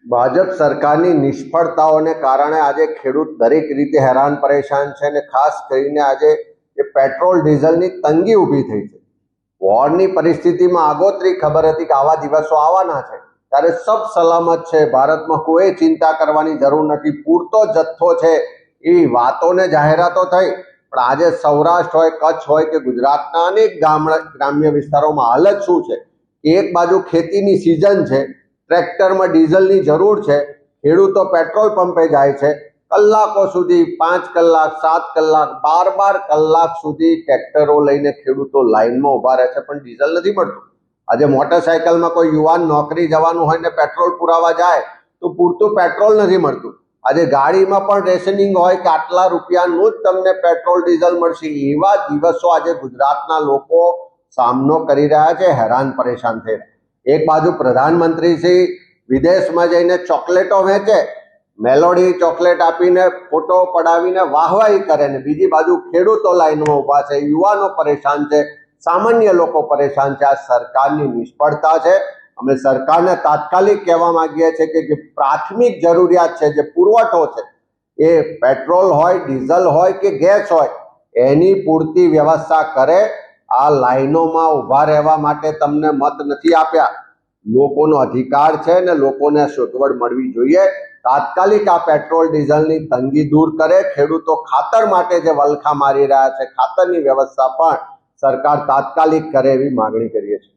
ભાજપ સરકારની નિષ્ફળતાઓને કારણે આજે ખેડૂત દરેક રીતે હેરાન પરેશાન છે અને ખાસ કરીને આજે એ પેટ્રોલ ડીઝલની તંગી ઊભી થઈ છે. વોરની પરિસ્થિતિમાં આગોતરી ખબર હતી કે આવા દિવસો આવવાના છે, ત્યારે સબ સલામત છે, ભારતમાં કોઈ ચિંતા કરવાની જરૂર નથી, પૂરતો જથ્થો છે, એવી વાતોને જાહેરાતો થઈ. પણ આજે સૌરાષ્ટ્ર હોય, કચ્છ હોય કે ગુજરાતના અનેક ગ્રામ્ય વિસ્તારોમાં હાલત શું છે? એક બાજુ ખેતીની સિઝન છે, ટ્રેક્ટરમાં ડીઝલની જરૂર છે, ખેડૂતો પેટ્રોલ પંપે જાય છે, કલાકો સુધી 5 કલાક 7 કલાક 12 કલાક સુધી ટ્રેક્ટરો લઈને ખેડૂતો લાઈનમાં ઊભા રહે છે, પણ ડીઝલ નથી મળતું. આજે મોટરસાયકલમાં કોઈ યુવાન નોકરી જવાનું હોય ને પેટ્રોલ પુરાવા જાય તો પૂરતું પેટ્રોલ નથી મળતું. આજે ગાડીમાં પણ રેશનિંગ હોય કે આટલા રૂપિયાનું જ તમને પેટ્રોલ ડીઝલ મળશે. એવા દિવસો આજે ગુજરાતના લોકો સામનો કરી રહ્યા છે, હેરાન પરેશાન થઈ રહ્યા. એક બાજુ પ્રધાનમંત્રી શ્રી વિદેશમાં જઈને ચોકલેટો વેચે, મેલોડી ચોકલેટ આપીને ફોટો પડાવીને વાહવાહી કરે, ને બીજી બાજુ ખેડૂતો લાઈનમાં ઊભા છે, યુવાનો પરેશાન છે, સામાન્ય લોકો પરેશાન છે. આ સરકારની નિષ્ફળતા છે. અમે સરકારને તાત્કાલિક કહેવા માંગીએ છીએ કે જે પ્રાથમિક જરૂરિયાત છે, જે પુરવઠો છે, એ પેટ્રોલ હોય, ડીઝલ હોય કે ગેસ હોય, એની પૂરતી વ્યવસ્થા કરે. આ લાઈનોમાં ઊભા રહેવા માટે તમને મત નથી આપ્યા, લોકોનો અધિકાર છે ને લોકોને સગવડ મળવી જોઈએ. તાત્કાલિક આ પેટ્રોલ ડીઝલની તંગી દૂર કરે. ખેડૂતો ખાતર માટે જે વલખા મારી રહ્યા છે, ખાતરની વ્યવસ્થા પણ સરકાર તાત્કાલિક કરે એવી માગણી કરીએ છીએ.